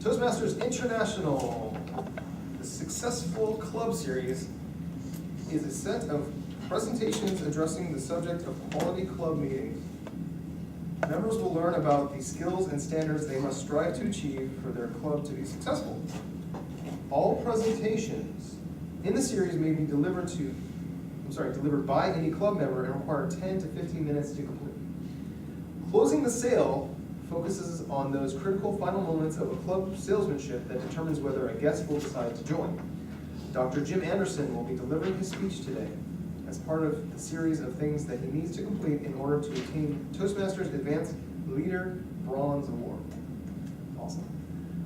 Toastmasters International, the Successful Club Series, is a set of presentations addressing the subject of quality club meetings. Members will learn about the skills and standards they must strive to achieve for their club to be successful. All presentations in the series may be delivered by any club member and require 10 to 15 minutes to complete. Closing the sale focuses on those critical final moments of a club salesmanship that determines whether a guest will decide to join. Dr. Jim Anderson will be delivering his speech today as part of the series of things that he needs to complete in order to obtain Toastmasters Advanced Leader Bronze Award. Awesome.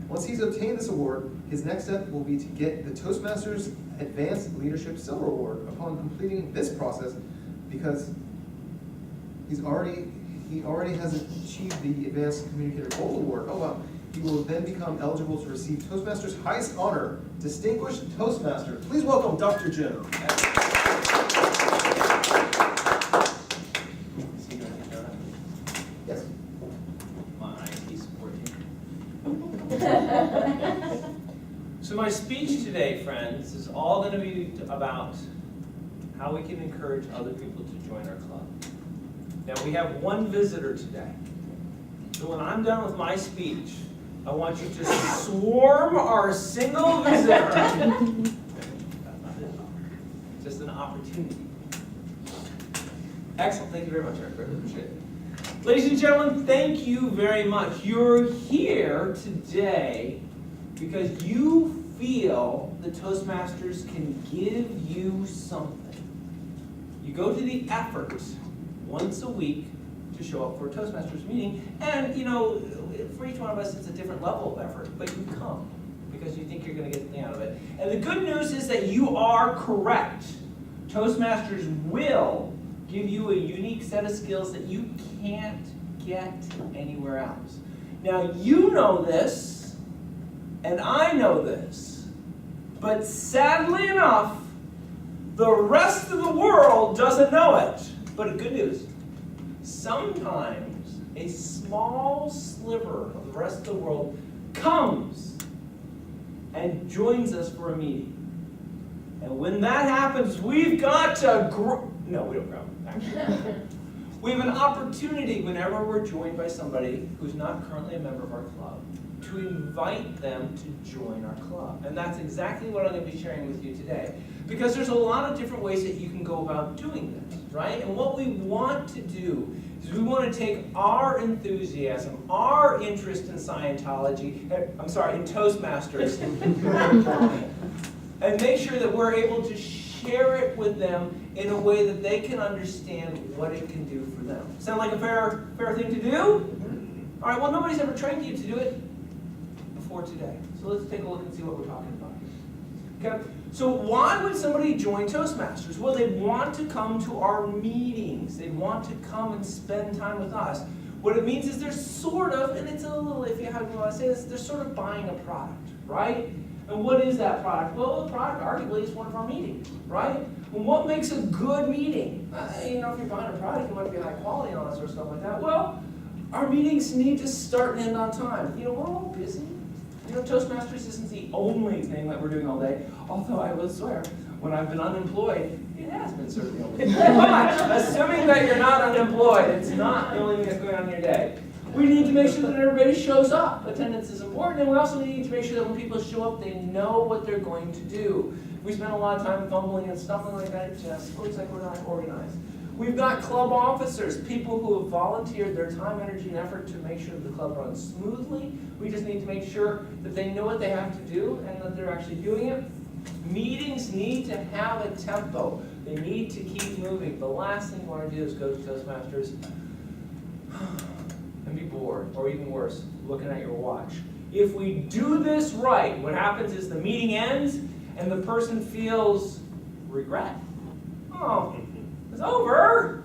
Once he's obtained this award, his next step will be to get the Toastmasters Advanced Leadership Silver Award upon completing this process, because he already has achieved the Advanced Communicator Gold Award. Oh wow. He will then become eligible to receive Toastmasters' highest honor, Distinguished Toastmaster. Please welcome Dr. Jim. Yes. My IT support here. So my speech today, friends, is all going to be about how we can encourage other people to join our club. Now we have one visitor today. So when I'm done with my speech, I want you to swarm our single visitor. Just an opportunity. Excellent. Thank you very much, Eric. I really appreciate it. Ladies and gentlemen, thank you very much. You're here today because you feel the Toastmasters can give you something. You go to the effort once a week to show up for a Toastmasters meeting, and you know, for each one of us it's a different level of effort, but you come because you think you're going to get something out of it. And the good news is that you are correct. Toastmasters will give you a unique set of skills that you can't get anywhere else. Now you know this, and I know this, but sadly enough, the rest of the world doesn't know it. But good news, sometimes a small sliver of the rest of the world comes and joins us for a meeting. And when that happens, we've got to grow. No, we don't grow, actually. We have an opportunity whenever we're joined by somebody who's not currently a member of our club to invite them to join our club. And that's exactly what I'm going to be sharing with you today. Because there's a lot of different ways that you can go about doing this, right? And what we want to do is we want to take our enthusiasm, our interest in Scientology, in Toastmasters, and make sure that we're able to share it with them in a way that they can understand what it can do for them. Sound like a fair thing to do? All right, well, nobody's ever trained you to do it before today. So let's take a look and see what we're talking about. Okay? So why would somebody join Toastmasters? Well, they want to come to our meetings. They want to come and spend time with us. What it means is they're sort of, and it's a little iffy how you want to say this, they're sort of buying a product, right? And what is that product? Well, the product arguably is one of our meetings, right? And what makes a good meeting? If you're buying a product, it might be high quality and all that sort of stuff like that. Well, our meetings need to start and end on time. We're all busy. Toastmasters isn't the only thing that we're doing all day, although I will swear, when I've been unemployed, it has been sort of the only thing. But assuming that you're not unemployed, it's not the only thing that's going on in your day. We need to make sure that everybody shows up. Attendance is important, and we also need to make sure that when people show up, they know what they're going to do. We spend a lot of time fumbling and stumbling like that. It just looks like we're not organized. We've got club officers, people who have volunteered their time, energy, and effort to make sure that the club runs smoothly. We just need to make sure that they know what they have to do and that they're actually doing it. Meetings need to have a tempo. They need to keep moving. The last thing you want to do is go to Toastmasters and be bored, or even worse, looking at your watch. If we do this right, what happens is the meeting ends and the person feels regret. Oh, it's over.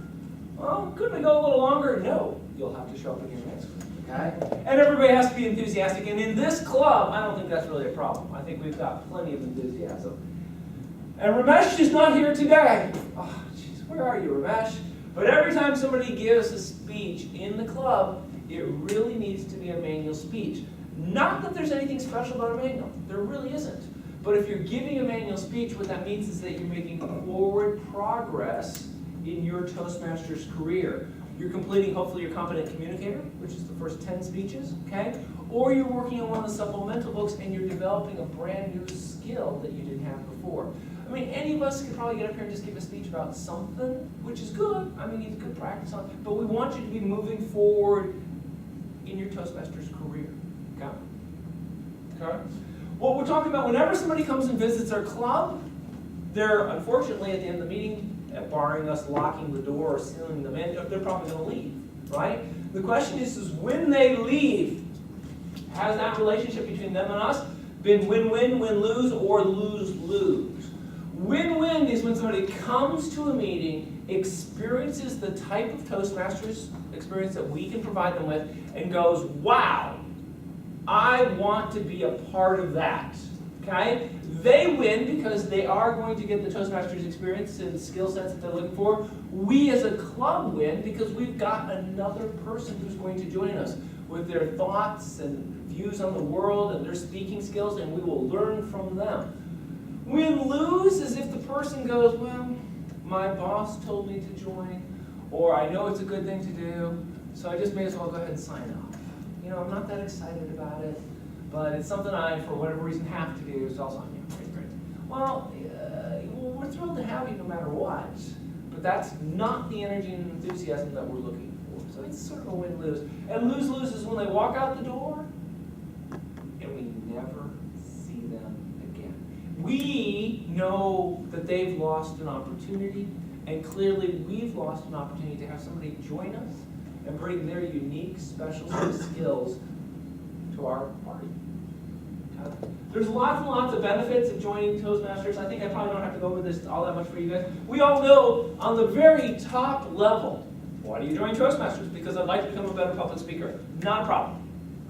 Well, couldn't we go a little longer? No, you'll have to show up again next week. Okay? And everybody has to be enthusiastic. And in this club, I don't think that's really a problem. I think we've got plenty of enthusiasm. And Ramesh is not here today. Oh, jeez, where are you, Ramesh? But every time somebody gives a speech in the club, it really needs to be a manual speech. Not that there's anything special about a manual. There really isn't. But if you're giving a manual speech, what that means is that you're making forward progress in your Toastmasters career. You're completing, hopefully, your competent communicator, which is the first 10 speeches, okay? Or you're working on one of the supplemental books and you're developing a brand new skill that you didn't have before. I mean, any of us could probably get up here and just give a speech about something, which is good. I mean, it's good practice on it. But we want you to be moving forward in your Toastmasters career, okay? Okay? What we're talking about, whenever somebody comes and visits our club, they're, unfortunately, at the end of the meeting, barring us locking the door or sealing them in, they're probably going to leave, right? The question is when they leave, has that relationship between them and us been win-win, win-lose, or lose-lose? Win-win is when somebody comes to a meeting, experiences the type of Toastmasters experience that we can provide them with, and goes, wow, I want to be a part of that, okay? They win because they are going to get the Toastmasters experience and skill sets that they're looking for. We as a club win because we've got another person who's going to join us with their thoughts and views on the world and their speaking skills, and we will learn from them. Win-lose is if the person goes, well, my boss told me to join, or I know it's a good thing to do, so I just may as well go ahead and sign up. You know, I'm not that excited about it, but it's something I, for whatever reason, have to do, so I'll sign you. Great. Well, we're thrilled to have you no matter what, but that's not the energy and enthusiasm that we're looking for. So it's sort of a win-lose. And lose-lose is when they walk out the door, and we never see them again. We know that they've lost an opportunity, and clearly we've lost an opportunity to have somebody join us and bring their unique, special set of skills to our party. Okay. There's lots and lots of benefits of joining Toastmasters. I think I probably don't have to go over this all that much for you guys. We all know on the very top level, why do you join Toastmasters? Because I'd like to become a better public speaker. Not a problem.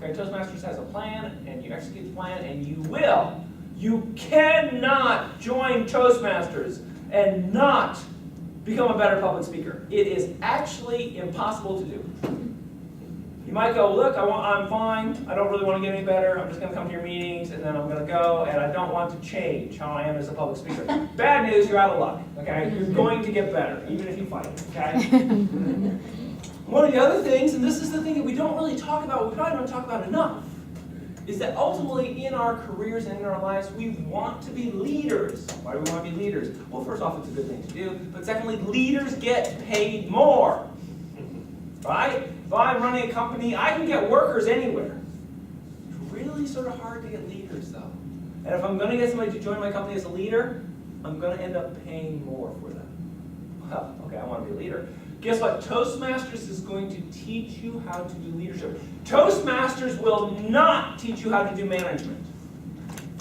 Okay, Toastmasters has a plan, and you execute the plan, and you will. You cannot join Toastmasters and not become a better public speaker. It is actually impossible to do. You might go, look, I'm fine. I don't really want to get any better. I'm just going to come to your meetings, and then I'm going to go, and I don't want to change how I am as a public speaker. Bad news, you're out of luck. Okay, you're going to get better, even if you fight. Okay. One of the other things, and this is the thing that we don't really talk about, we probably don't talk about enough, is that ultimately in our careers and in our lives, we want to be leaders. Why do we want to be leaders? Well, first off, it's a good thing to do, but secondly, leaders get paid more. Right? If I'm running a company, I can get workers anywhere. It's really sort of hard to get leaders, though. And if I'm going to get somebody to join my company as a leader, I'm going to end up paying more for them. Well, okay, I want to be a leader. Guess what? Toastmasters is going to teach you how to do leadership. Toastmasters will not teach you how to do management.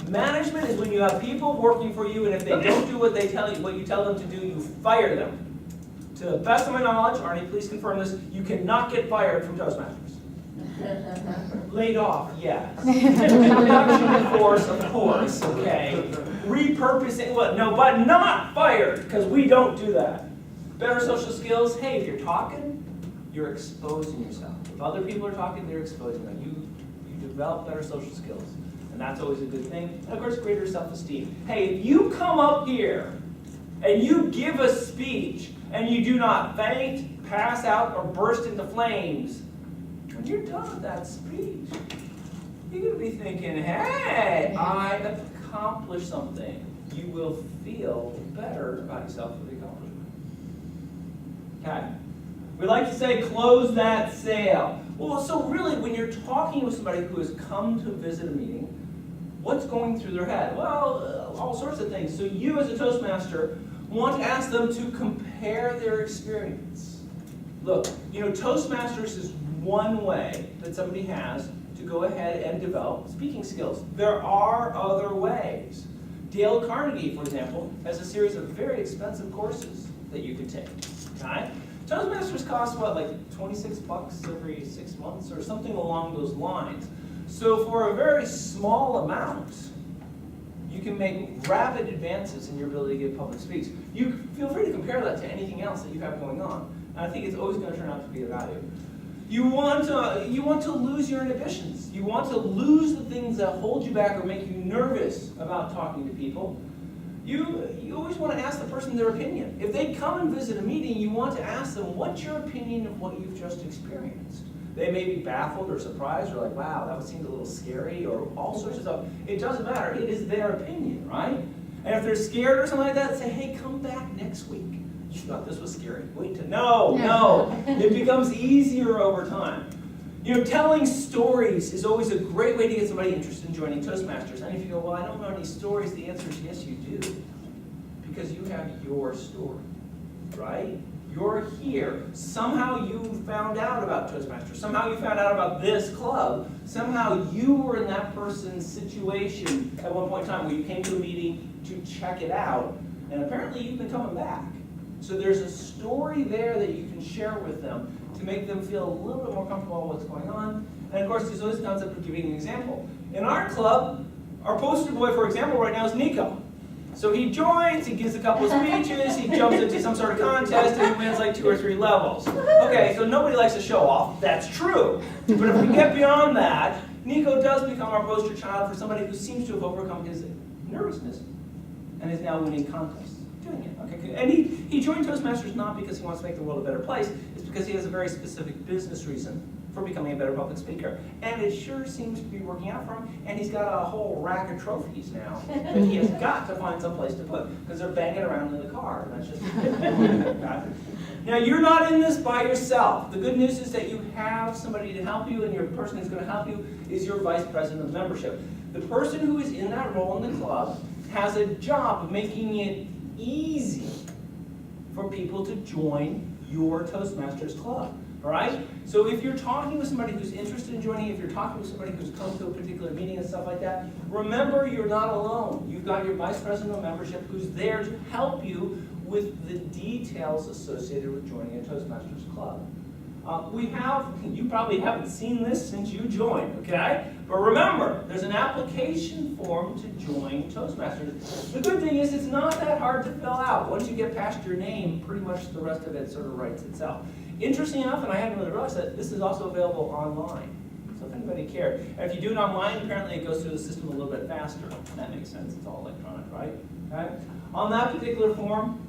Management is when you have people working for you, and if they don't do what you tell them to do, you fire them. To the best of my knowledge, Arnie, please confirm this, you cannot get fired from Toastmasters. Laid off, yes. Reduction in force, of course, okay. Repurposing, what? No, but not fired, because we don't do that. Better social skills, hey, if you're talking, you're exposing yourself. If other people are talking, they're exposing them. You develop better social skills, and that's always a good thing. And of course, greater self-esteem. Hey, if you come up here and you give a speech and you do not faint, pass out, or burst into flames, when you're done with that speech, you're going to be thinking, hey, I accomplished something. You will feel better about yourself for the accomplishment. Okay. We like to say, close that sale. Well, so really, when you're talking with somebody who has come to visit a meeting, what's going through their head? Well, all sorts of things. So you, as a Toastmaster, want to ask them to compare their experience. Look, Toastmasters is one way that somebody has to go ahead and develop speaking skills. There are other ways. Dale Carnegie, for example, has a series of very expensive courses that you can take. Okay? Toastmasters cost, what, like $26 every 6 months or something along those lines. So for a very small amount, you can make rapid advances in your ability to give public speaks. You feel free to compare that to anything else that you have going on. And I think it's always going to turn out to be of value. You want to lose your inhibitions. You want to lose the things that hold you back or make you nervous about talking to people. You always want to ask the person their opinion. If they come and visit a meeting, you want to ask them, what's your opinion of what you've just experienced? They may be baffled or surprised or like, wow, that seemed a little scary or all sorts of stuff. It doesn't matter. It is their opinion, right? And if they're scared or something like that, say, hey, come back next week. You thought this was scary. Wait to no. It becomes easier over time. Telling stories is always a great way to get somebody interested in joining Toastmasters. And if you go, well, I don't know any stories, the answer is yes, you do. Because you have your story, right? You're here. Somehow you found out about Toastmasters. Somehow you found out about this club. Somehow you were in that person's situation at one point in time where you came to a meeting to check it out. And apparently you've been coming back. So there's a story there that you can share with them to make them feel a little bit more comfortable with what's going on. And of course, there's always the concept of giving an example. In our club, our poster boy, for example, right now is Nico. So he joins, he gives a couple of speeches, he jumps into some sort of contest, and he wins like 2 or 3 levels. Okay, so nobody likes to show off. That's true. But if we get beyond that, Nico does become our poster child for somebody who seems to have overcome his nervousness and is now winning contests. Doing it. Okay, and he joined Toastmasters not because he wants to make the world a better place, it's because he has a very specific business reason for becoming a better public speaker. And it sure seems to be working out for him, and he's got a whole rack of trophies now that he has got to find some place to put, because they're banging around in the car. That's just Now, you're not in this by yourself. The good news is that you have somebody to help you, and your person who's going to help you is your vice president of membership. The person who is in that role in the club has a job of making it easy for people to join your Toastmasters club, all right? So if you're talking with somebody who's interested in joining, if you're talking with somebody who's come to a particular meeting and stuff like that, remember you're not alone. You've got your vice president of membership who's there to help you with the details associated with joining a Toastmasters club. You probably haven't seen this since you joined, okay? But remember, there's an application form to join Toastmasters. The good thing is it's not that hard to fill out. Once you get past your name, pretty much the rest of it sort of writes itself. Interesting enough, and I hadn't really realized that, this is also available online. So if anybody cared. And if you do it online, apparently it goes through the system a little bit faster. That makes sense, it's all electronic, right? Okay? On that particular form,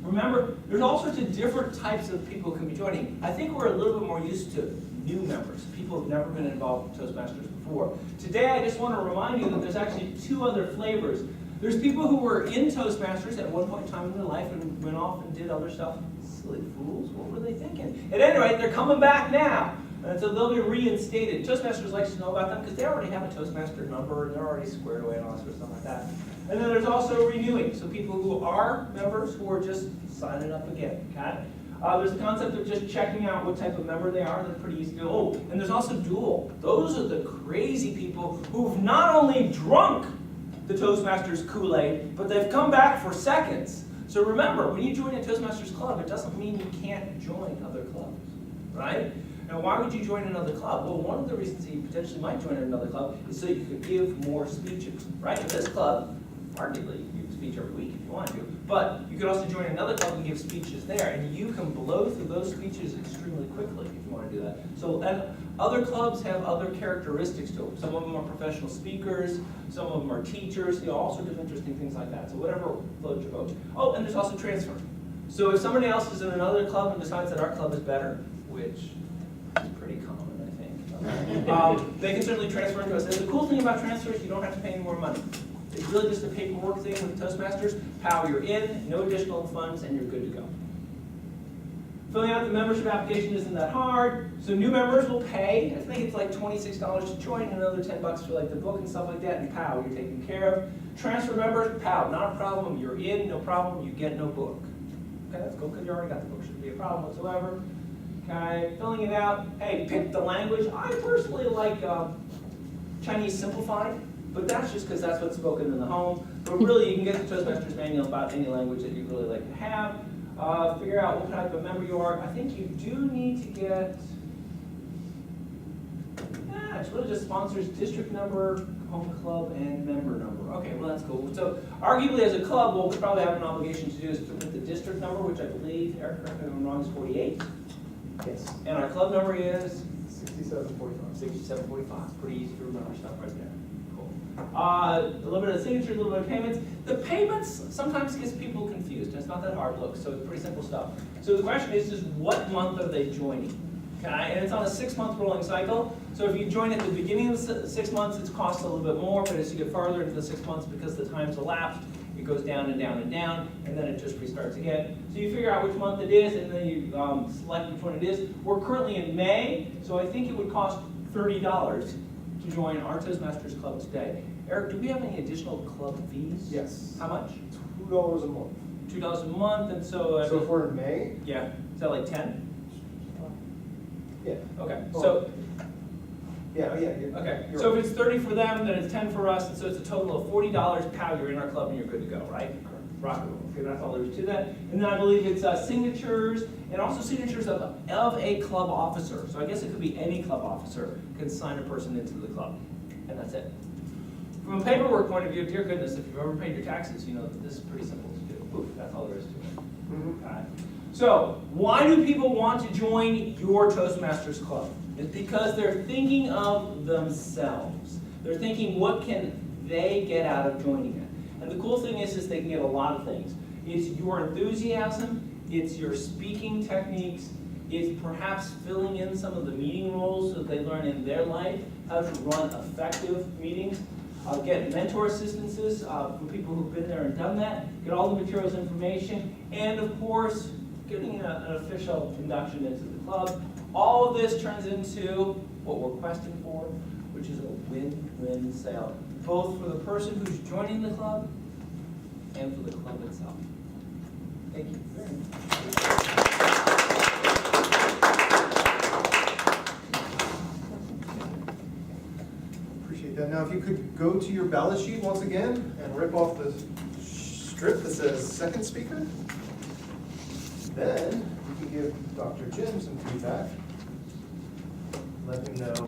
remember, there's all sorts of different types of people who can be joining. I think we're a little bit more used to new members, people who have never been involved in Toastmasters before. Today, I just want to remind you that there's actually 2 other flavors. There's people who were in Toastmasters at one point in time in their life and went off and did other stuff. Silly fools, what were they thinking? At any rate, they're coming back now. And so they'll be reinstated. Toastmasters likes to know about them because they already have a Toastmaster number and they're already squared away and all sorts of stuff like that. And then there's also renewing, so people who are members who are just signing up again, okay? There's the concept of just checking out what type of member they are. They're pretty easy to do. Oh, and there's also dual. Those are the crazy people who've not only drunk the Toastmasters Kool-Aid, but they've come back for seconds. So remember, when you join a Toastmasters club, it doesn't mean you can't join other clubs, right? Now, why would you join another club? Well, one of the reasons that you potentially might join another club is so you could give more speeches, right? In this club, arguably, you can speech every week if you want to, but you could also join another club and give speeches there, and you can blow through those speeches extremely quickly if you want to do that. So, and other clubs have other characteristics to them. Some of them are professional speakers, some of them are teachers, all sorts of interesting things like that. So whatever floats your boat. Oh, and there's also transfer. So if somebody else is in another club and decides that our club is better, which is pretty common, I think, they can certainly transfer into us. And the cool thing about transfer is you don't have to pay any more money. It's really just a paperwork thing with Toastmasters. Pow, you're in, no additional funds, and you're good to go. Filling out the membership application isn't that hard. So new members will pay. I think it's like $26 to join, and another $10 for like the book and stuff like that, and pow, you're taken care of. Transfer members, pow, not a problem. You're in, no problem. You get no book. Okay, that's cool because you already got the book. Shouldn't be a problem whatsoever. Okay, filling it out. Hey, pick the language. I personally like Chinese Simplified. But that's just because that's what's spoken in the home. But really, you can get the Toastmasters manual about any language that you'd really like to have. Figure out what type of member you are. I think you do need to get, it's really just sponsors, district number, home club, and member number. Okay, well that's cool. So arguably as a club, what we probably have an obligation to do is to put the district number, which I believe, Eric, correct me if I'm wrong, is 48. Yes. And our club number is 6745. 6745. Pretty easy to remember stuff right there. Cool. A little bit of signatures, a little bit of payments. The payments sometimes gets people confused. It's not that hard, look, so it's pretty simple stuff. So the question is just what month are they joining? Okay, and it's on a 6-month rolling cycle. So if you join at the beginning of the 6 months, it's cost a little bit more, but as you get farther into the 6 months, because the time's elapsed, it goes down and down and down, and then it just restarts again. So you figure out which month it is, and then you select which one it is. We're currently in May, so I think it would cost $30 to join our Toastmasters Club today. Eric, do we have any additional club fees? Yes. How much? $2 a month. $2 a month, and so... So if we're in May? Yeah, is that like 10? Yeah. Okay, Oh. so... Yeah, Okay, you're so right. if it's 30 for them, then it's 10 for us, and so it's a total of $40. Pow, you're in our club and you're good to go, right? Rock and roll. Okay, that's all there is to that. And then I believe it's signatures, and also signatures of a club officer. So I guess it could be any club officer can sign a person into the club, and that's it. From a paperwork point of view, dear goodness, if you've ever paid your taxes, you know that this is pretty simple to do. Ooh, that's all there is to it. Mhm. Okay. So, why do people want to join your Toastmasters Club? It's because they're thinking of themselves. They're thinking, what can they get out of joining it? And the cool thing is they can get a lot of things. It's your enthusiasm, it's your speaking techniques, it's perhaps filling in some of the meeting roles that they learn in their life, how to run effective meetings. Get mentor assistances from people who've been there and done that, get all the materials, information, and of course, getting an official induction into the club. All of this turns into what we're questing for, which is a win-win sale, both for the person who's joining the club and for the club itself. Thank you very much. Appreciate that. Now, if you could go to your ballot sheet once again and rip off the strip that says second speaker, then you can give Dr. Jim some feedback. Let him know